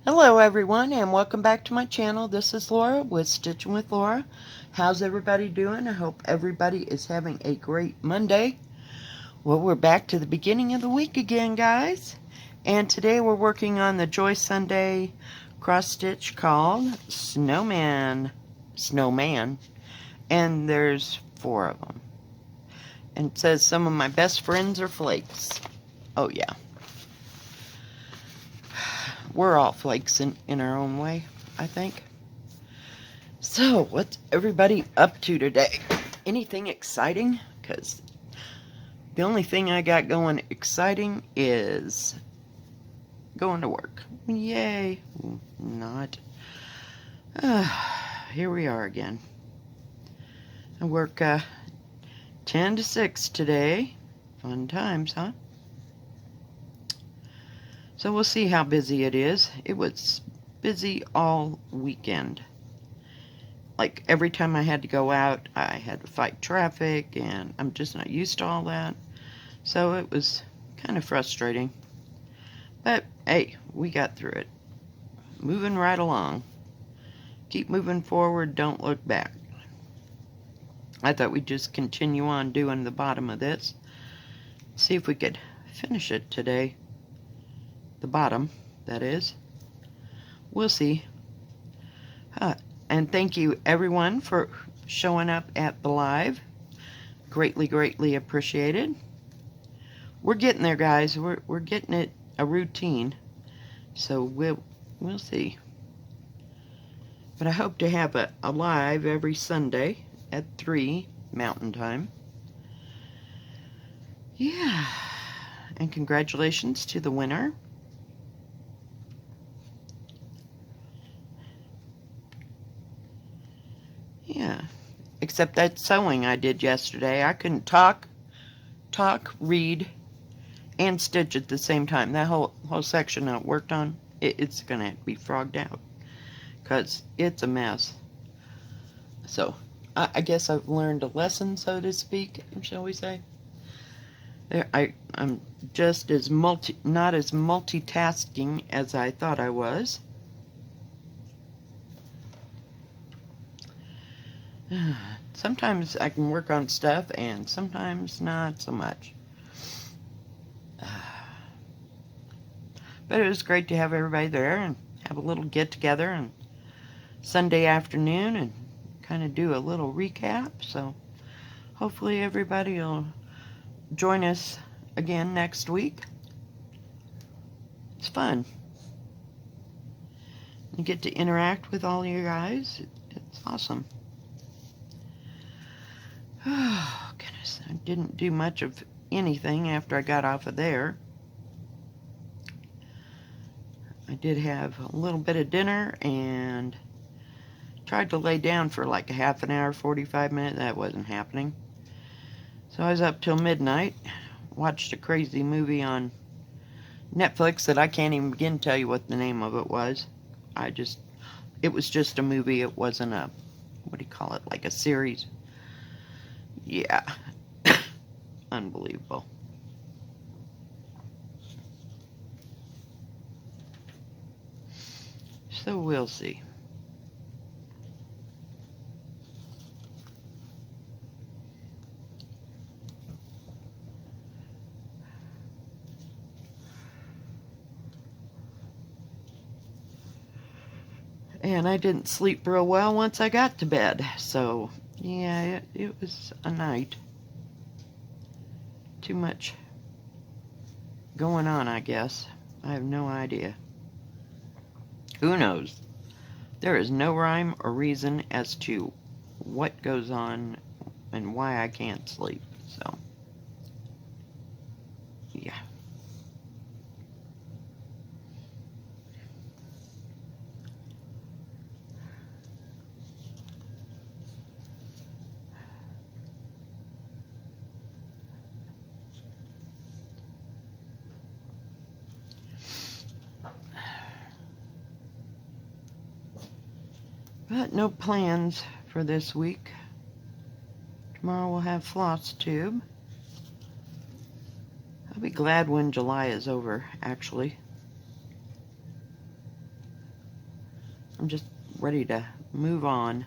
Hello everyone and welcome back to my channel. This is Laura with Stitchin with Laura. How's everybody doing? I hope everybody is having a great Monday. Well, we're back to the beginning of the week again, guys. And today we're working on the Joy Sunday cross stitch called Snowman. And there's 4 of them. And it says some of my best friends are flakes. Oh yeah. We're all flakes in our own way, I think. So, what's everybody up to today? Anything exciting? Because the only thing I got going exciting is going to work. Yay. Not. Here we are again. I work 10 to 6 today. Fun times, huh? So we'll see how busy it is. It was busy all weekend. Like every time I had to go out, I had to fight traffic, and I'm just not used to all that. So it was kind of frustrating. But hey, we got through it. Moving right along. Keep moving forward, don't look back. I thought we'd just continue on doing the bottom of this. See if we could finish it today. The bottom, that is. We'll see. And thank you everyone for showing up at the live. Greatly, greatly appreciated. We're getting there, guys. We're getting it a routine. So we'll see. But I hope to have a live every Sunday at 3 Mountain Time. Yeah. And congratulations to the winner. Yeah. Except that sewing I did yesterday. I couldn't talk, read, and stitch at the same time. That whole section I worked on, it's going to have to be frogged out. Because it's a mess. So, I guess I've learned a lesson, so to speak, shall we say. I'm just as not as multitasking as I thought I was. Sometimes I can work on stuff, and sometimes not so much. But it was great to have everybody there and have a little get-together on Sunday afternoon and kind of do a little recap. So hopefully everybody will join us again next week. It's fun. You get to interact with all you guys. It's awesome. Oh, goodness. I didn't do much of anything after I got off of there. I did have a little bit of dinner and tried to lay down for like a half an hour, 45 minutes. That wasn't happening. So I was up till midnight. Watched a crazy movie on Netflix that I can't even begin to tell you what the name of it was. It was just a movie. It wasn't a, what do you call it, like a series. Yeah. Unbelievable. So we'll see. And I didn't sleep real well once I got to bed. So, yeah, it was a night. Too much going on, I guess. I have no idea. Who knows? There is no rhyme or reason as to what goes on and why I can't sleep. So, yeah. But no plans for this week. Tomorrow we'll have floss tube. I'll be glad when July is over, actually. I'm just ready to move on.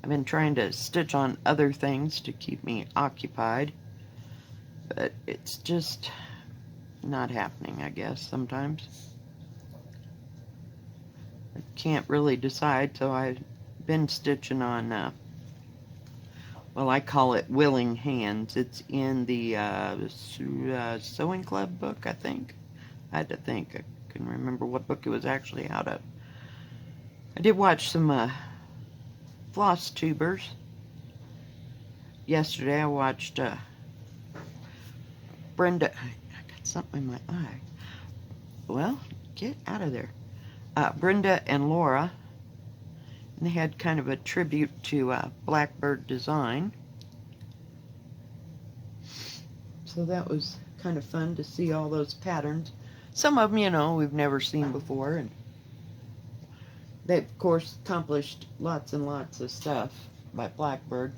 I've been trying to stitch on other things to keep me occupied, but it's just not happening, I guess, sometimes. I can't really decide, so I've been stitching on, well, I call it Willing Hands. It's in the Sewing Club book, I think. I had to think. I couldn't remember what book it was actually out of. I did watch some floss tubers. Yesterday I watched Brenda. I got something in my eye. Well, get out of there. Brenda and Lora. And they had kind of a tribute to Blackbird Design. So that was kind of fun to see all those patterns. Some of them, you know, we've never seen before. And they've, of course, accomplished lots and lots of stuff by Blackbird.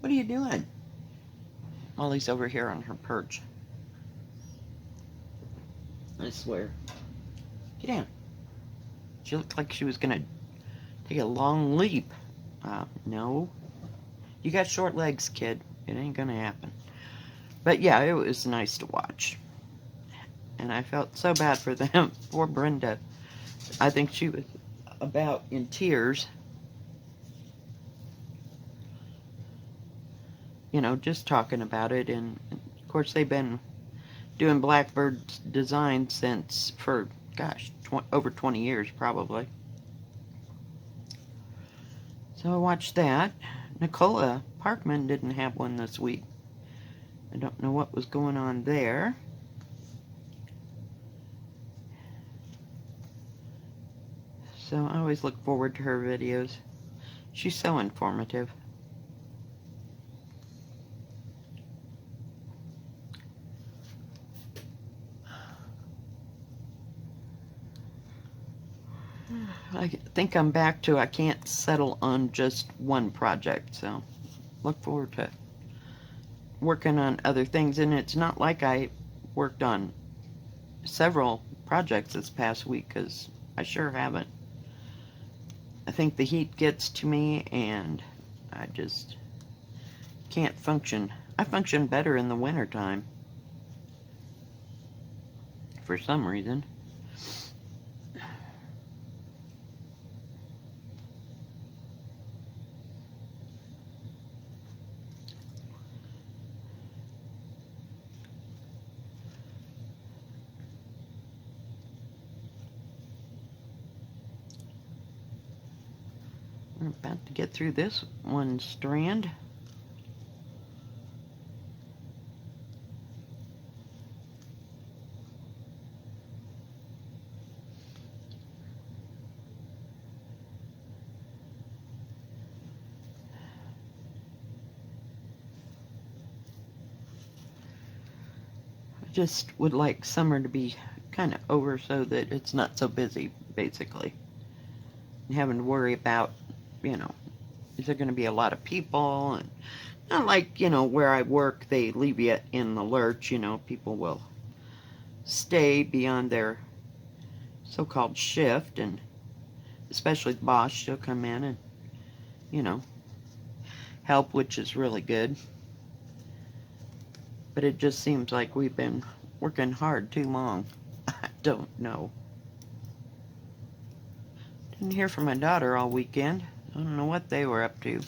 What are you doing? Molly's over here on her perch. I swear. Get down. She looked like she was going to take a long leap. No. You got short legs, kid. It ain't going to happen. But yeah, it was nice to watch. And I felt so bad for them. Poor Brenda. I think she was about in tears. You know, just talking about it. And of course, they've been doing Blackbird Design since, for, gosh, over 20 years probably. So I watched that. Nicola Parkman didn't have one this week. I don't know what was going on there. So I always look forward to her videos. She's so informative. I think I'm back to I can't settle on just one project, so look forward to working on other things. And it's not like I worked on several projects this past week, because I sure haven't. I think the heat gets to me and I just can't function. I function better in the wintertime for some reason. We're about to get through this one strand. I just would like summer to be kind of over so that it's not so busy, basically. And having to worry about, you know, is there going to be a lot of people? And not like, you know, where I work, they leave you in the lurch. You know, people will stay beyond their so-called shift, and especially the boss, she'll come in and, you know, help, which is really good. But it just seems like we've been working hard too long. I don't know. Didn't hear from my daughter all weekend. I don't know what they were up to.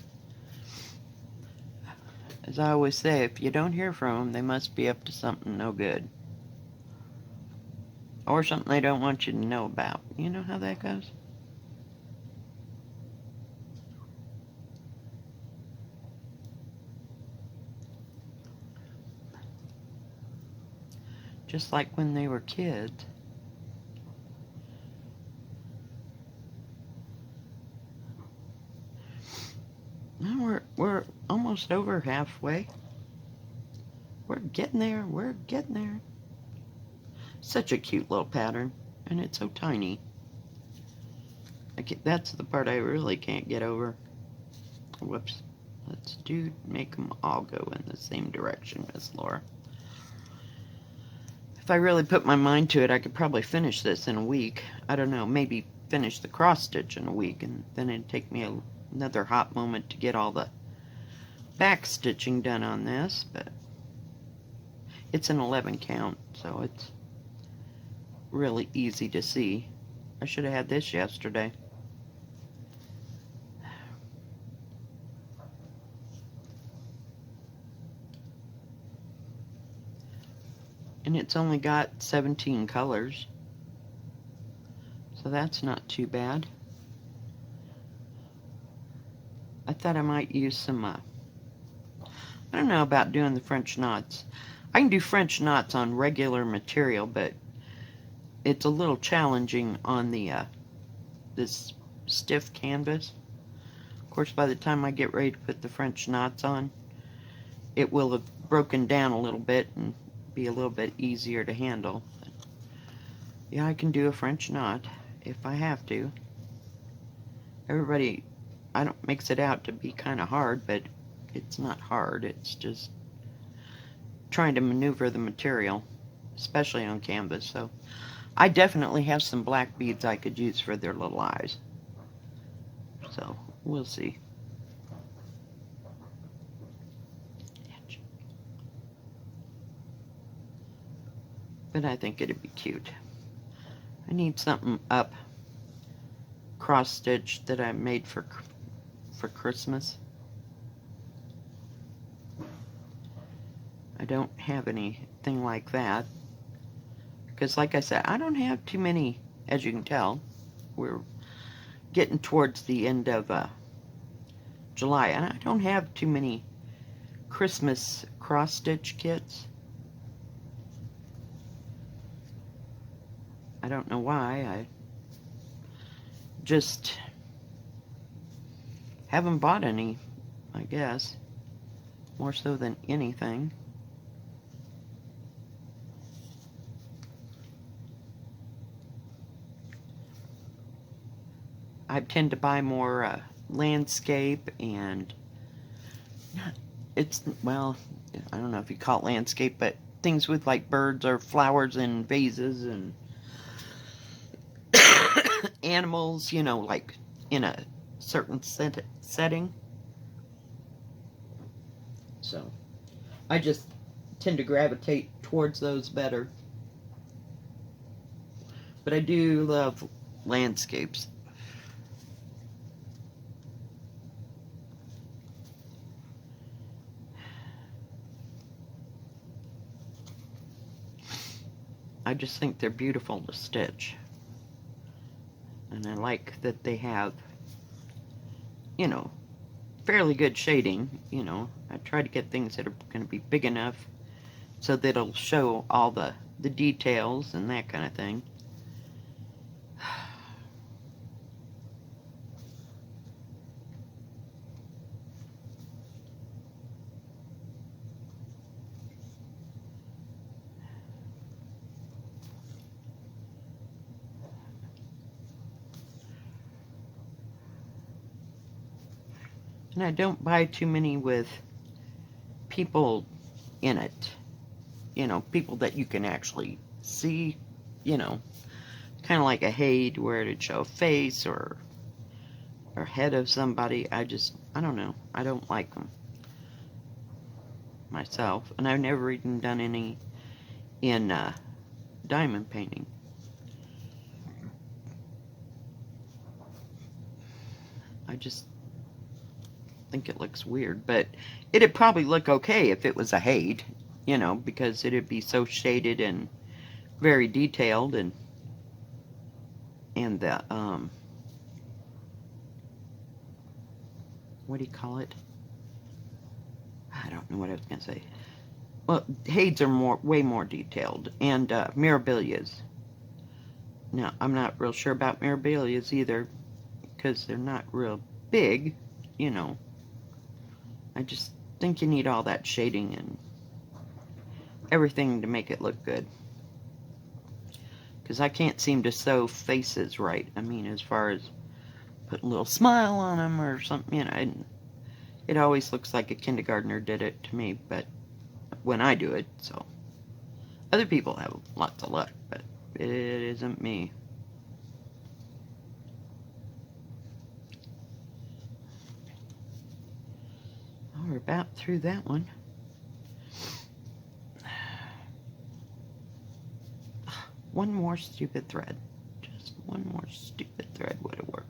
As I always say, if you don't hear from them, they must be up to something no good. Or something they don't want you to know about. You know how that goes? Just like when they were kids. Now we're almost over halfway. We're getting there. We're getting there. Such a cute little pattern, and it's so tiny. That's the part I really can't get over. Whoops. Let's make them all go in the same direction, Miss Laura. If I really put my mind to it, I could probably finish this in a week. I don't know, maybe finish the cross stitch in a week, and then it'd take me another hot moment to get all the back stitching done on this, but it's an 11 count, so it's really easy to see. I should have had this yesterday. And it's only got 17 colors, so that's not too bad. I thought I might use some, I don't know about doing the French knots. I can do French knots on regular material, but it's a little challenging on the this stiff canvas. Of course, by the time I get ready to put the French knots on, it will have broken down a little bit and be a little bit easier to handle. But yeah, I can do a French knot if I have to. Everybody, I don't makes it out to be kind of hard, but it's not hard. It's just trying to maneuver the material, especially on canvas. So I definitely have some black beads I could use for their little eyes. So we'll see. But I think it'd be cute. I need something up cross stitch that I made for Christmas. I don't have anything like that because, like I said, I don't have too many. As you can tell, we're getting towards the end of July, and I don't have too many Christmas cross stitch kits. I don't know why. I just haven't bought any, I guess, more so than anything. I tend to buy more landscape, and it's, well, I don't know if you call it landscape, but things with like birds or flowers in vases and animals, you know, like in a certain setting. So I just tend to gravitate towards those better. But I do love landscapes. I just think they're beautiful to stitch. And I like that they have, you know, fairly good shading. You know, I try to get things that are going to be big enough so that it'll show all the details and that kind of thing. And I don't buy too many with people in it. You know, people that you can actually see, you know, kind of like a Haid where it'd show a face or head of somebody. I don't know. I don't like them myself. And I've never even done any in diamond painting. I just think it looks weird, but it'd probably look okay if it was a Haid, you know, because it'd be so shaded and very detailed, and the what do you call it? I don't know what I was gonna say. Well, Haids are way more detailed, and Mirabilias. Now, I'm not real sure about Mirabilias either, because they're not real big, you know. I just think you need all that shading and everything to make it look good. Because I can't seem to sew faces right. I mean, as far as putting a little smile on them or something, you know, it always looks like a kindergartner did it to me, but when I do it, so Other people have lots of luck, but it isn't me. Oh, we're about through that one. One more stupid thread. Just one more stupid thread would have worked.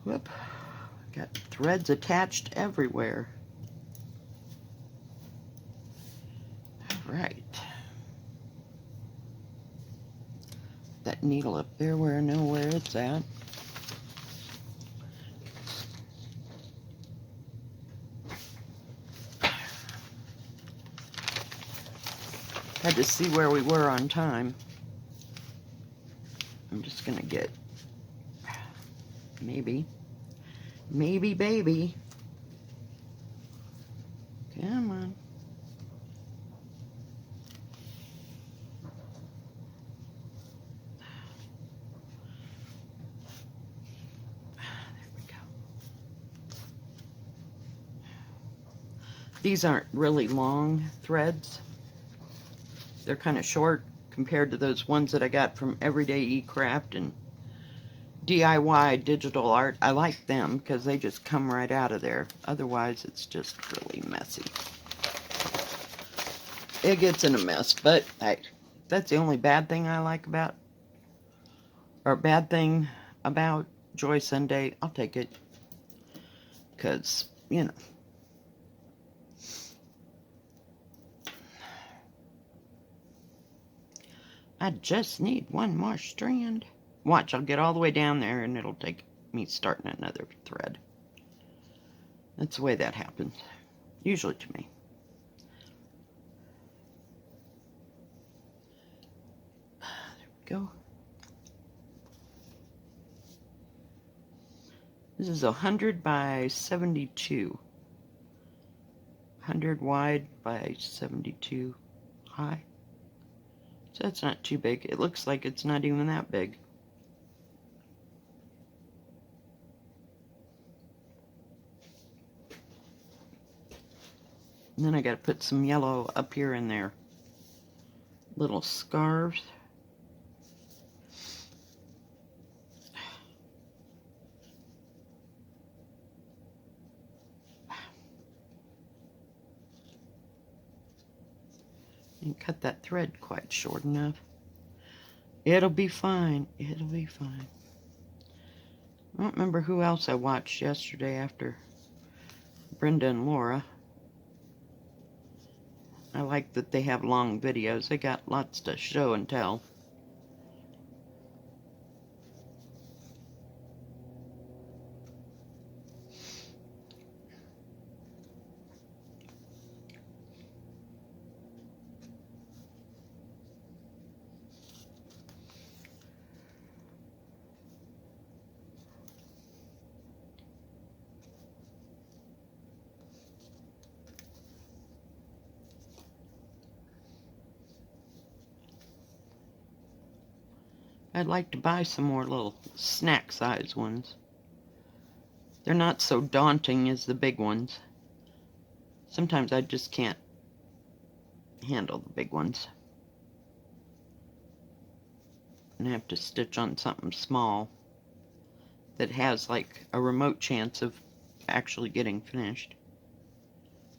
Whoop. Got threads attached everywhere. All right. That needle up there where I know where it's at. Had to see where we were on time. I'm just gonna get maybe baby. Come on. There we go. These aren't really long threads. They're kind of short compared to those ones that I got from Everyday E-Craft and DIY Digital Art. I like them because they just come right out of there. Otherwise, it's just really messy. It gets in a mess, but hey, that's the only bad thing I like about, or bad thing about Joy Sunday. I'll take it because, you know. I just need one more strand. Watch, I'll get all the way down there and it'll take me starting another thread. That's the way that happens, usually to me. There we go. This is 100 by 72. 100 wide by 72 high. So that's not too big. It looks like it's not even that big. And then I got to put some yellow up here in there. Little scarves. And cut that thread quite short enough. It'll be fine. It'll be fine. I don't remember who else I watched yesterday after Brenda and Laura. I like that they have long videos. They got lots to show and tell. I'd like to buy some more little snack size ones. They're not so daunting as the big ones. Sometimes I just can't handle the big ones. And I have to stitch on something small that has like a remote chance of actually getting finished.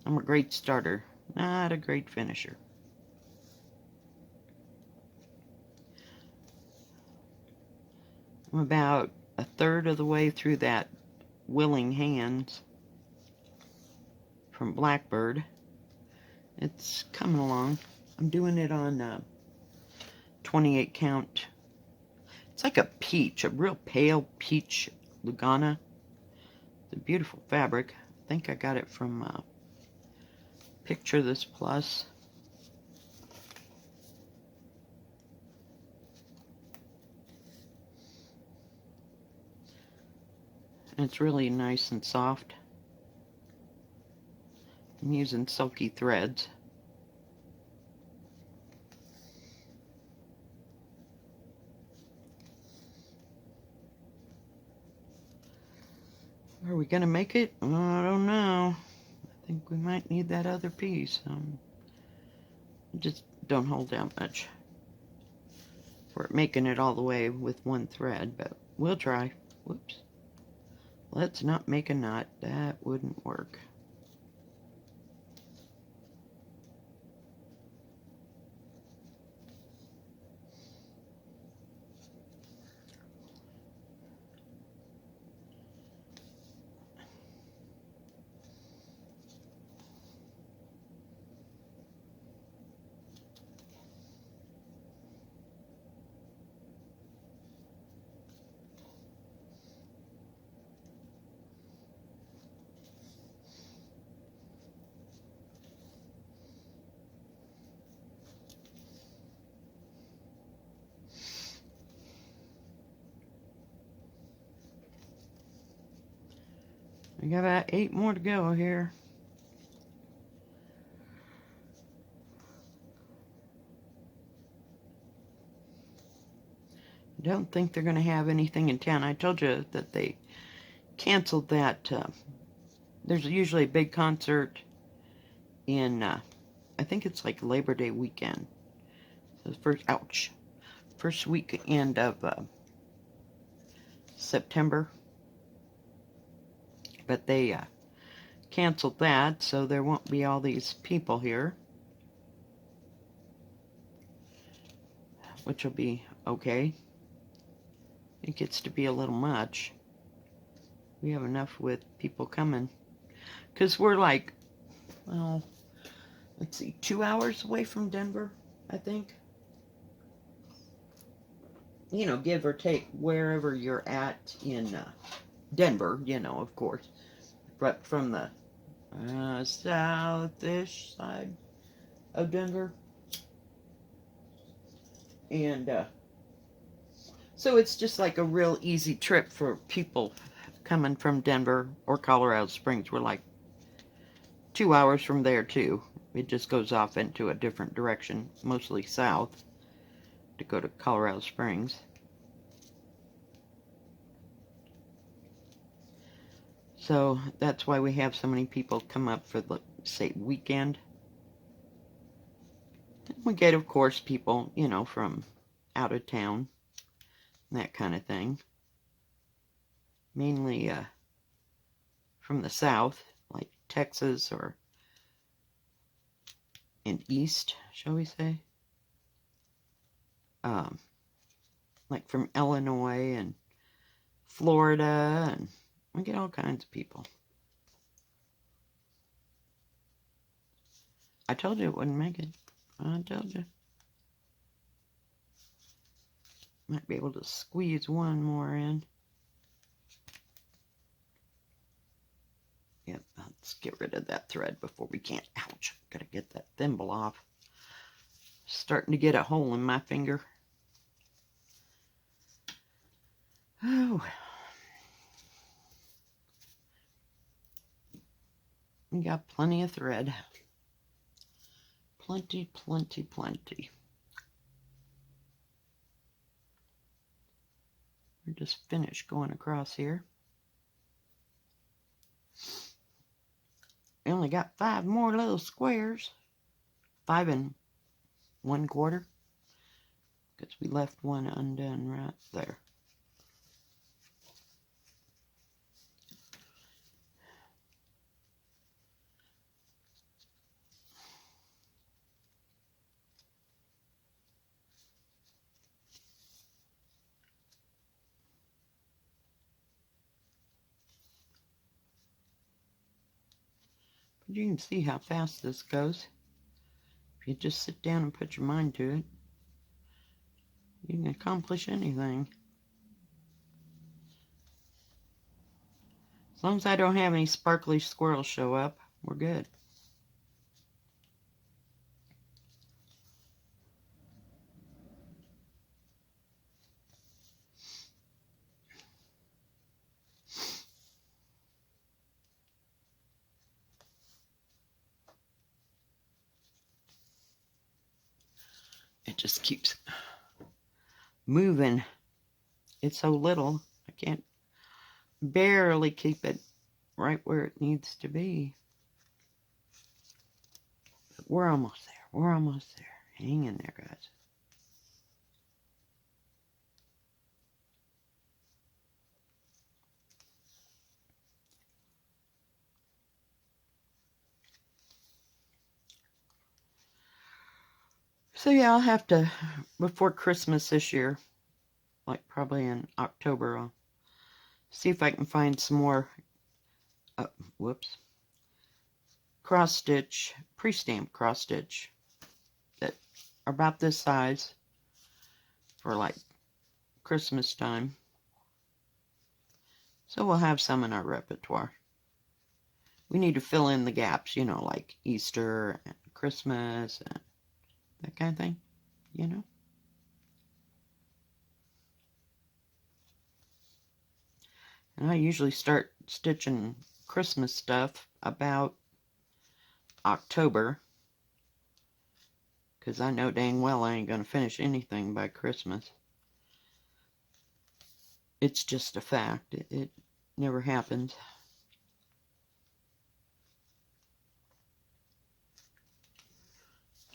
I'm a great starter, not a great finisher. I'm about a third of the way through that Willing Hands from Blackbird. It's coming along. I'm doing it on 28 count. It's like a peach, a real pale peach Lugana. It's a beautiful fabric. I think I got it from Picture This Plus. And it's really nice and soft. I'm using silky threads. Are we going to make it? I don't know. I think we might need that other piece. Just don't hold down much for making it all the way with one thread, but we'll try. Whoops. Let's not make a knot. That wouldn't work. We got about 8 more to go here. I don't think they're going to have anything in town. I told you that they canceled that. There's usually a big concert in, I think it's like Labor Day weekend. So first weekend of September. But they canceled that, so there won't be all these people here, which will be okay. It gets to be a little much. We have enough with people coming, because we're like, well, let's see, 2 hours away from Denver, I think. You know, give or take, wherever you're at in Denver, you know, of course. But from the south-ish side of Denver. And so it's just like a real easy trip for people coming from Denver or Colorado Springs. We're like 2 hours from there too. It just goes off into a different direction, mostly south, to go to Colorado Springs. So that's why we have so many people come up for the, say, weekend. We get, of course, people, you know, from out of town, that kind of thing. Mainly from the south, like Texas or in east, shall we say. Like from Illinois and Florida, and we get all kinds of people. I told you it wouldn't make it. I told you. Might be able to squeeze one more in. Yep, let's get rid of that thread before we can't. Ouch, gotta get that thimble off. Starting to get a hole in my finger. Oh. We got plenty of thread. Plenty, plenty, plenty. We're just finished going across here. We only got 5 more little squares. 5 1/4. Because we left one undone right there. But you can see how fast this goes. If you just sit down and put your mind to it, you can accomplish anything. As long as I don't have any sparkly squirrels show up, we're good. It just keeps moving. It's so little, I can't barely keep it right where it needs to be. But we're almost there. We're almost there. Hang in there, guys. So yeah, I'll have to, before Christmas this year, like probably in October, I'll see if I can find some more, cross stitch, pre-stamped cross stitch that are about this size for like Christmas time. So we'll have some in our repertoire. We need to fill in the gaps, you know, like Easter and Christmas and that kind of thing, you know. And I usually start stitching Christmas stuff about October, because I know dang well I ain't going to finish anything by Christmas. It's just a fact. It never happens.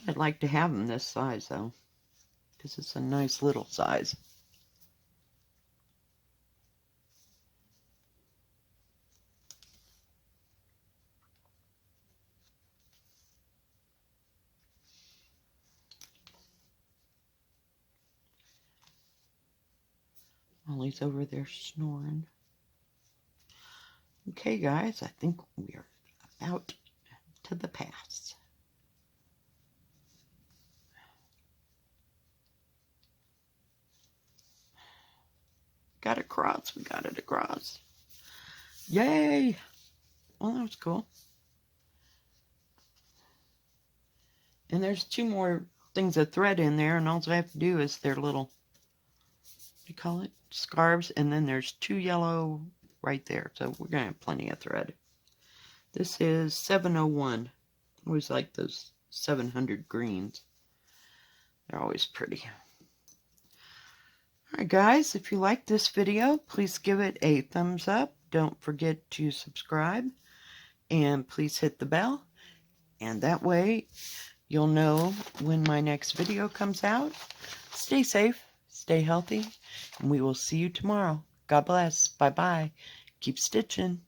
I'd like to have them this size, though, because it's a nice little size. Ollie's over there snoring. Okay, guys, I think we are about to the pass. Got it across. We got it across. Yay! Well, that was cool. And there's 2 more things of thread in there, and all I have to do is their little, what do you call it? Scarves, and then there's 2 yellow right there. So we're going to have plenty of thread. This is 701. I always like those 700 greens. They're always pretty. Alright guys, if you like this video, please give it a thumbs up. Don't forget to subscribe. And please hit the bell. And that way you'll know when my next video comes out. Stay safe, stay healthy, and we will see you tomorrow. God bless. Bye-bye. Keep stitching.